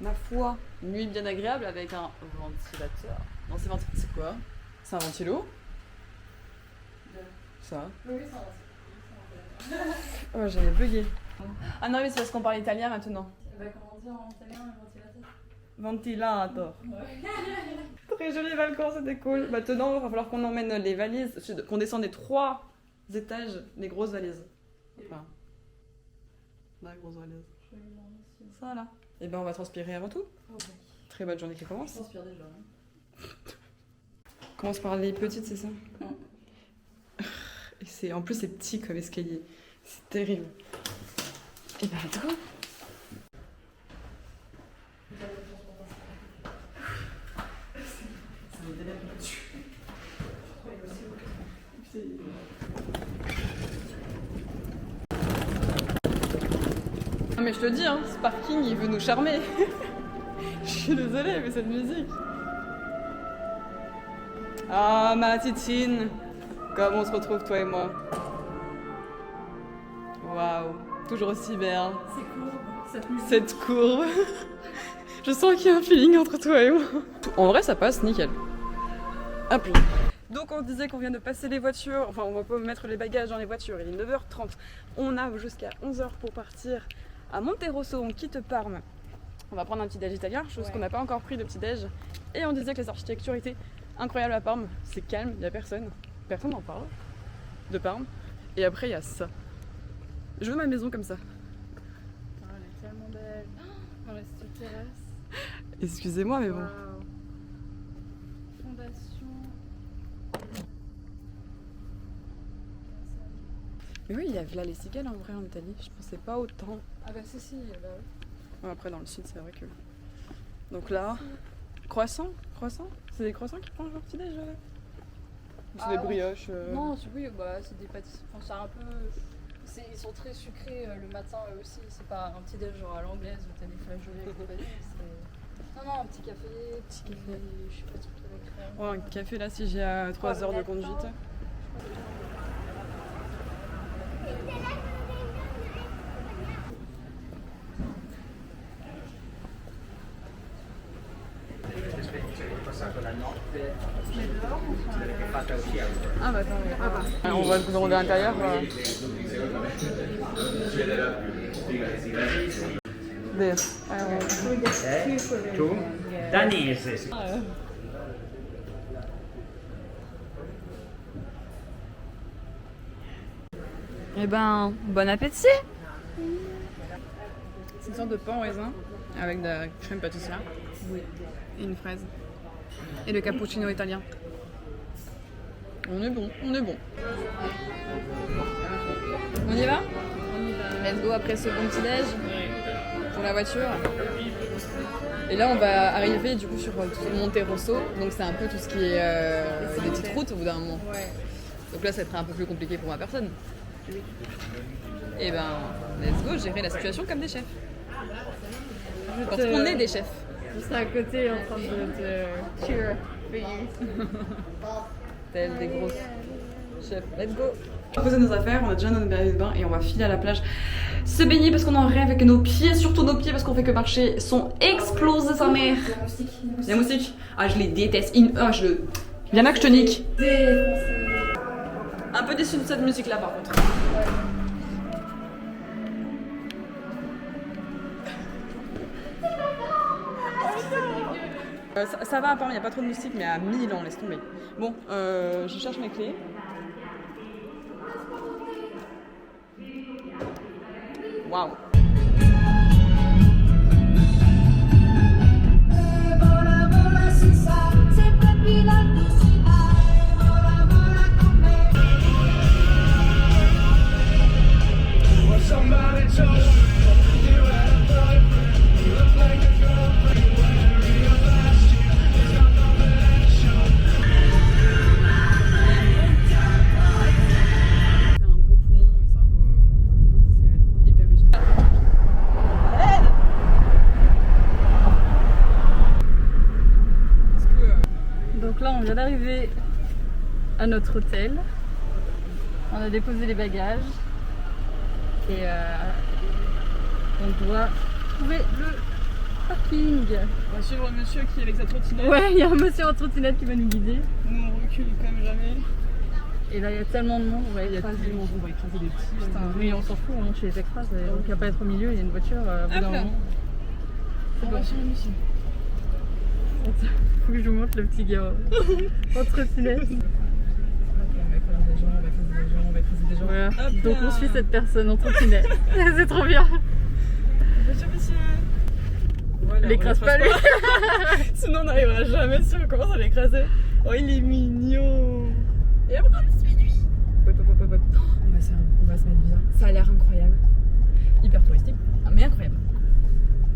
Ma foi, nuit bien agréable avec un ventilateur. Non, c'est quoi? C'est un ventilo? Ça. Oui, c'est un ventilateur. Oh, j'avais bugué. Ah non, mais c'est parce qu'on parle italien maintenant. Bah, comment dire en italien un ventilateur? Ventilator. Ouais. Très joli balcon, c'était cool. Maintenant, il va falloir qu'on emmène les valises, qu'on descende des 3 étages, les grosses valises. Enfin, la grosse valise. Ça là. Et ben on va transpirer avant tout. Oh, oui. Très bonne journée qui commence. Je transpire déjà. Hein. On commence par les petites, c'est ça? Et c'est, en plus c'est petit comme escalier. C'est terrible. Et ben let's go. Non mais je te dis, hein, ce parking il veut nous charmer. Je suis désolée, mais cette musique. Ah ma titine, comme on se retrouve toi et moi. Waouh, toujours aussi belle. C'est courbe, cette musique. Cette courbe. Je sens qu'il y a un feeling entre toi et moi. En vrai, ça passe nickel. Hop là. Donc on disait qu'on vient de passer les voitures, enfin on va pas mettre les bagages dans les voitures, il est 9h30. On a jusqu'à 11h pour partir à Monterosso, on quitte Parme. On va prendre un petit déj italien, chose qu'on n'a pas encore pris de petit déj. Et on disait que les architectures étaient incroyables à Parme, c'est calme, il n'y a personne. Personne n'en parle de Parme. Et après il y a ça. Je veux ma maison comme ça. Oh, elle est tellement belle. Oh, on reste sur terrasse. Excusez-moi mais bon. Wow. Fondation. Mais oui, il y a Villa Les Cigales en vrai en Italie, je pensais pas autant. Ah bah si, bah oui. Ouais, après dans le sud c'est vrai que... Donc là, croissant. C'est des croissants qui prennent leur petit déj là? Ou c'est des brioches Non, oui, bah c'est des pâtisseries. Enfin, c'est un peu... Ils sont très sucrés le matin eux aussi. C'est pas un petit déj genre à l'anglaise où t'as des flageolets et compagnie. Non, un petit café, je sais pas trop avec crème. Ouais, un café là si j'ai à 3 heures de conduite. Ah bah attends, on va se demander à l'intérieur. There. Tu? Danese. Eh ben, bon appétit! C'est une sorte de pain au raisin avec de la crème pâtissière. Oui. Et une fraise. Et le cappuccino italien. On est bon. On y va? On y va. Let's go après ce bon petit déj pour la voiture. Et là on va arriver du coup sur Monterosso, donc c'est un peu tout ce qui est des petites routes au bout d'un moment. Ouais. Donc là ça sera un peu plus compliqué pour ma personne. Et ben let's go, gérer la situation comme des chefs. Parce qu'on est des chefs. Je suis à côté en train de te cheer for you. Tels des grosses chefs. Let's go. On va poser nos affaires, on a déjà notre maillot de bain et on va filer à la plage se baigner parce qu'on en rêve avec nos pieds, surtout nos pieds parce qu'on fait que marcher, sont explosés sa mère. Les moustiques. Ah je les déteste. Il y en a que je te nique. Un peu déçu de cette musique là par contre. Ça va à part, il n'y a pas trop de moustiques, mais à 1000 ans, laisse tomber. Bon, je cherche mes clés. Waouh! Donc là, on vient d'arriver à notre hôtel. On a déposé les bagages et on doit trouver le Parking. On va suivre le monsieur qui est avec sa trottinette. Ouais, il y a un monsieur en trottinette qui va nous guider. Nous on recule comme jamais. Et là, il y a tellement de monde, on va écraser. On va écraser des petits. Putain, mais on s'en fout, on les écrase. Donc, il n'y a pas à être au milieu, il y a une voiture. Au bout d'un moment. On va sur le monsieur. Faut que je vous montre le petit gars en trottinette. On va écraser des gens, on va écraser des gens. Voilà. Hop Donc là. on suit cette personne en trottinette. C'est trop bien. Monsieur, monsieur. Voilà, L'écrase pas lui. Sinon on n'arrivera jamais si on commence à l'écraser. Oh il est mignon. Et après on le suit lui. Hop. On va se mettre bien. Ça a l'air incroyable. Hyper touristique, mais incroyable.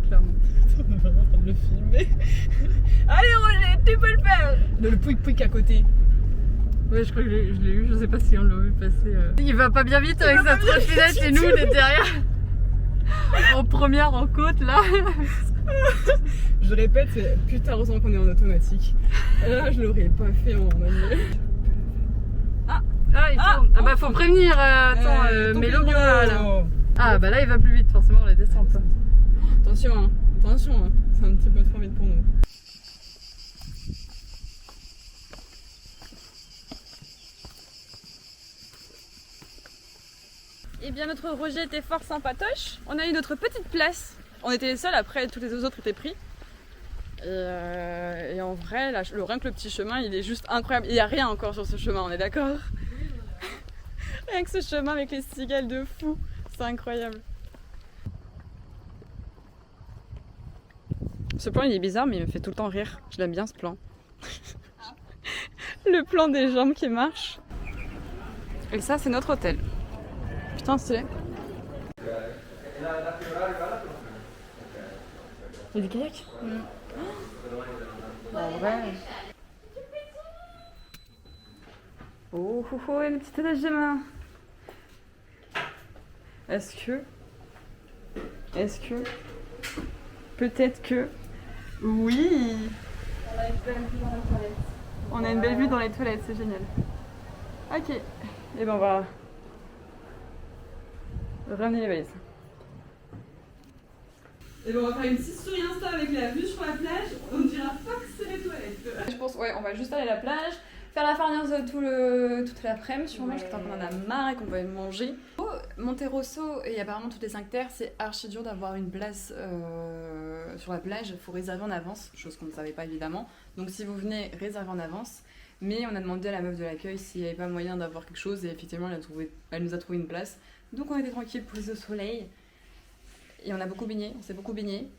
Clairement. On est vraiment en train de le filmer. Allez Roger, tu peux le faire. Le pouic à côté. Ouais, je crois que je l'ai eu, je sais pas si on l'a vu passer. Il va pas bien vite avec sa trottinette et nous on est derrière. En première, en côte là. Je répète, c'est putain heureusement qu'on est en automatique. Là je l'aurais pas fait en manuel. Ah, il tourne. Ah bah faut prévenir, mets le là. Ah bah là il va plus vite, forcément on la descend pas. Attention, c'est un petit peu trop vite pour nous. Eh bien notre Roger était fort sympatoche. On a eu notre petite place. On était les seuls, après tous les autres étaient pris. Et en vrai, là, rien que le petit chemin, il est juste incroyable. Il n'y a rien encore sur ce chemin, on est d'accord? Rien que ce chemin avec les cigales de fou, c'est incroyable. Ce plan il est bizarre mais il me fait tout le temps rire. Je l'aime bien ce plan. Le plan des jambes qui marchent. Et ça c'est notre hôtel. Putain stylé. Il y a des kayaks. En vrai. Oh, et le petit étage de main. Est-ce que peut-être que oui. On a une belle vue dans les toilettes, c'est génial. Ok. Et ben on va ramener les valises. Et ben on va faire une petite story Insta avec la vue sur la plage. On dira pas que c'est les toilettes. Je pense on va juste aller à la plage, faire la farniente toute l'après-midi sûrement parce qu'on en a marre et qu'on va manger. Monterosso et apparemment toutes les 5 terres, c'est archi dur d'avoir une place sur la plage. Il faut réserver en avance, chose qu'on ne savait pas évidemment. Donc si vous venez, réservez en avance. Mais on a demandé à la meuf de l'accueil s'il n'y avait pas moyen d'avoir quelque chose et effectivement elle nous a trouvé une place. Donc on était tranquille, prise au soleil. Et on a beaucoup baigné, on s'est beaucoup baigné.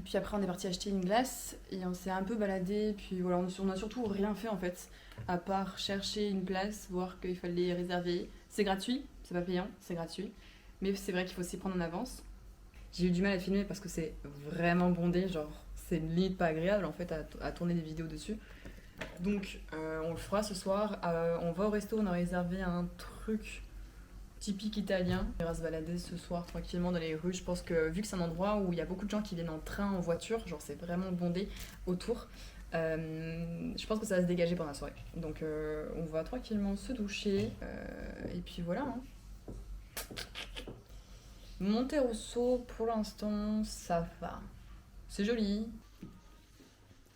Puis après on est parti acheter une glace et on s'est un peu baladé. Puis voilà, on a surtout rien fait en fait, à part chercher une place, voir qu'il fallait réserver. C'est gratuit, c'est pas payant, c'est gratuit. Mais c'est vrai qu'il faut s'y prendre en avance. J'ai eu du mal à filmer parce que c'est vraiment bondé, genre c'est limite pas agréable en fait à tourner des vidéos dessus. Donc on le fera ce soir. On va au resto, on a réservé un truc typique italien. On ira se balader ce soir tranquillement dans les rues. Je pense que vu que c'est un endroit où il y a beaucoup de gens qui viennent en train, en voiture, genre c'est vraiment bondé autour, je pense que ça va se dégager pendant la soirée. Donc on va tranquillement se doucher et puis voilà. Hein. Monterosso pour l'instant ça va. C'est joli.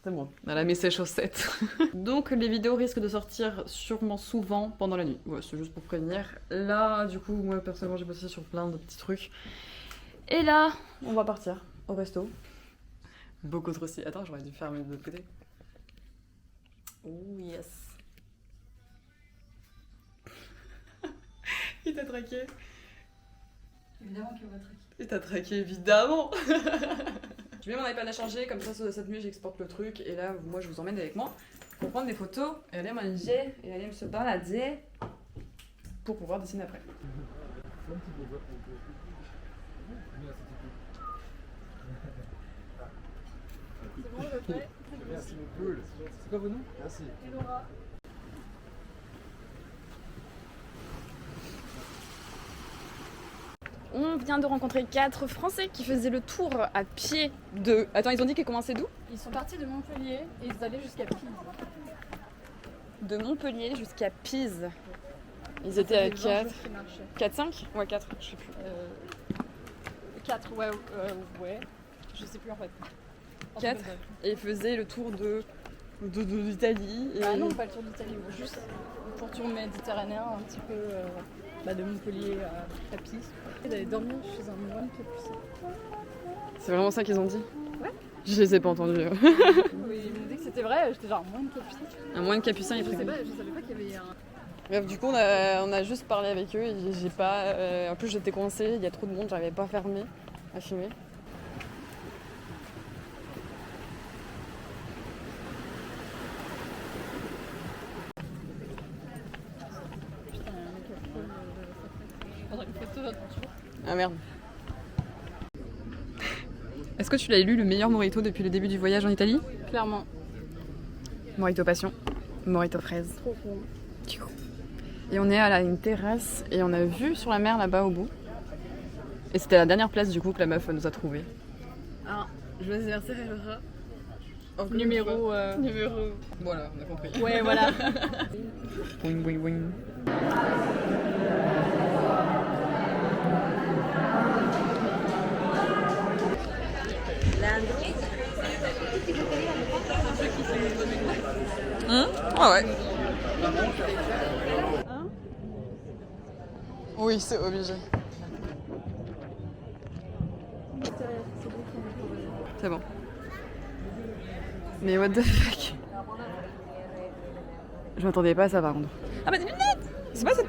C'est bon, elle a mis ses chaussettes. Donc les vidéos risquent de sortir sûrement souvent pendant la nuit. Ouais, c'est juste pour prévenir. Là, du coup, moi personnellement, j'ai bossé sur plein de petits trucs. Et là, on va partir au resto. Beaucoup trop si. Attends, j'aurais dû fermer de l'autre côté. Oh yes. Il t'a traqué. Évidemment qu'il va traquer. Il t'a traqué, évidemment. Je mets mon iPad à charger, comme ça cette nuit j'exporte le truc et là moi je vous emmène avec moi pour prendre des photos et aller manger et aller se balader pour pouvoir dessiner après. C'est bon, je fais. Merci beaucoup. C'est quoi vos noms? Merci. Et Laura. On vient de rencontrer 4 Français qui faisaient le tour à pied de... Attends, ils ont dit qu'ils commençaient d'où? Ils sont partis de Montpellier et ils allaient jusqu'à Pise. De Montpellier jusqu'à Pise. Ils étaient à 4... 4, 5? Ouais, 4, je sais plus. 4, ouais. Je sais plus en fait. 4 et faisait le tour d'Italie. Et... Ah non, pas le tour d'Italie, juste pour tour méditerranéen, un petit peu de Montpellier à Capis. Et d'aller dormir chez un moine capucin. C'est vraiment ça qu'ils ont dit? Ouais. Je les ai pas entendus. Oui, ils m'ont dit que c'était vrai, j'étais genre moine capucin. Un moine capucin, il est Je très savais connu. pas qu'il y avait un... Bref, du coup, on a juste parlé avec eux et j'ai pas. En plus, j'étais coincée, il y a trop de monde, j'arrivais pas à fermer, à filmer. Putain, il y a un mec qui a trop de... Faudrait une photo d'aventure. Ah merde. Est-ce que tu l'as lu, le meilleur mojito depuis le début du voyage en Italie? Clairement. Mojito passion, mojito fraise. Trop cool. Et on est à une terrasse et on a vu sur la mer là-bas au bout. Et c'était la dernière place du coup que la meuf nous a trouvé. Ah, je vais verser Numéro. Numéro. Voilà, on a compris. Ouais, voilà. Boing boing boing. Ah ouais. Oui, c'est obligé. C'est bon. Mais what the fuck? Je m'attendais pas à ça par contre. Ah bah des lunettes! C'est pas ça.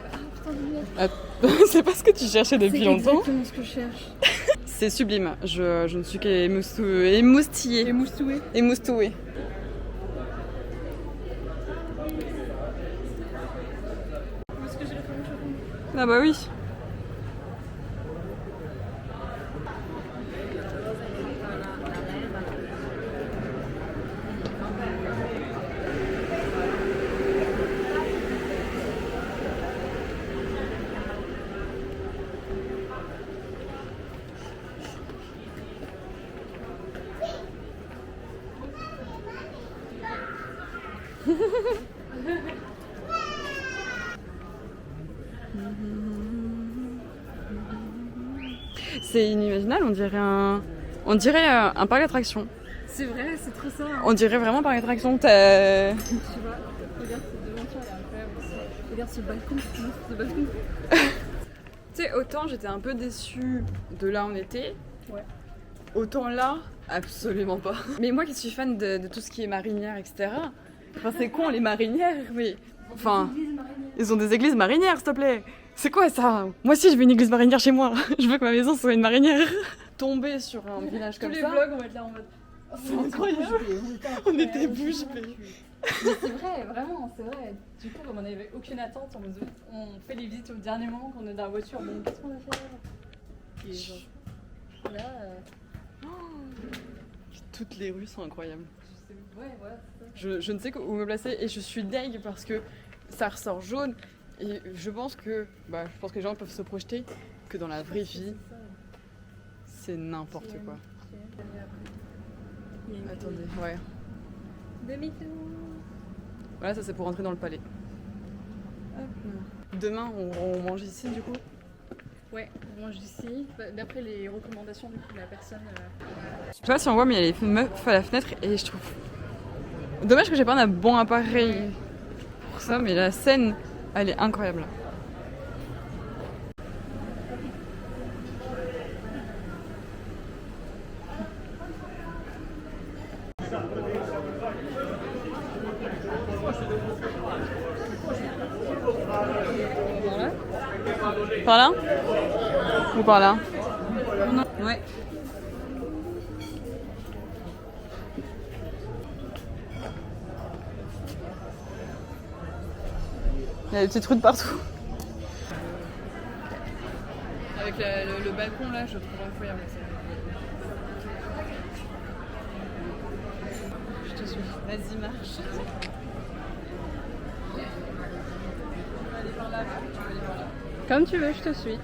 C'est pas ce que tu cherchais depuis longtemps. C'est exactement ce que je cherche. C'est sublime. Je ne suis qu'émoustillée. Émoustoué. Émoustouée. Est-ce que j'ai la famille shopping? Ah bah oui. C'est inimaginable, on dirait un parc d'attractions. C'est vrai, c'est trop ça. On dirait vraiment un parc d'attractions. Tu vois, regarde cette devanture, elle est incroyable aussi. Regarde ce balcon, ce balcon. Tu sais, autant j'étais un peu déçue de là où on était, Ouais. autant là, absolument pas. Mais moi qui suis fan de tout ce qui est marinière, etc. Enfin, c'est con les marinières, mais. Enfin, ils ont des églises marinières, s'il te plaît. C'est quoi ça? Moi aussi, je veux une église marinière chez moi. Je veux que ma maison soit une marinière. Tomber sur un village Tous comme les ça. vlogs, on va être là en mode. C'est incroyable. On était bouche bée. Mais c'est vrai, vraiment, c'est vrai. Du coup, comme on n'avait aucune attente, on fait les visites au dernier moment quand on est dans la voiture. Bon, qu'est-ce qu'on a fait? Et genre, là, Toutes les rues sont incroyables. ouais, voilà, c'est ça. Je ne sais où me placer et je suis deg parce que ça ressort jaune et je pense que les gens peuvent se projeter que dans la vraie vie, c'est n'importe quoi. Attendez, ouais. Demi-tour. Voilà, ça c'est pour rentrer dans le palais. Demain, on mange ici du coup. Ouais, on mange ici. D'après les recommandations du coup, de la personne. Je sais pas si on voit, mais il y a les meufs à la fenêtre et je trouve dommage que j'ai pas un bon appareil pour ça, mais la scène, elle est incroyable. Par là? Ou par là? Ouais. Il y a des petites rues de partout. Avec le balcon là, je trouve incroyable ça. Je te suis. Vas-y, marche. Tu veux aller par là-bas ou tu veux aller par là? Comme tu veux, je te suis.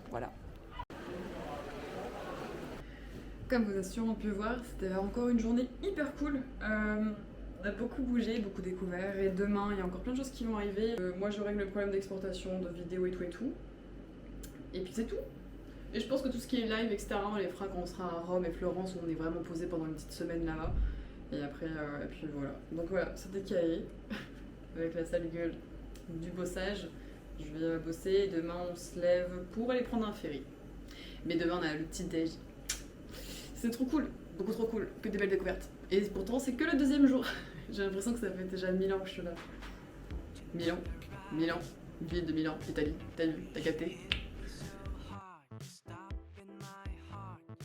Voilà. Comme vous avez sûrement pu voir, c'était encore une journée hyper cool. On a beaucoup bougé, beaucoup découvert, et demain il y a encore plein de choses qui vont arriver. Moi je règle le problème d'exportation de vidéos et tout. Et puis c'est tout. Et je pense que tout ce qui est live, etc., on les fera quand on sera à Rome et Florence, où on est vraiment posé pendant une petite semaine là-bas. Et après, et puis voilà. Donc voilà, c'était Kaé, avec la sale gueule du bossage. Je vais bosser, et demain on se lève pour aller prendre un ferry. Mais demain on a le petit déj. C'est trop cool, beaucoup trop cool, que des belles découvertes. Et pourtant c'est que le deuxième jour. J'ai l'impression que ça fait déjà 1000 ans que je suis là. 1000 ans, ville de Milan, Italie, t'as vu, t'as capté.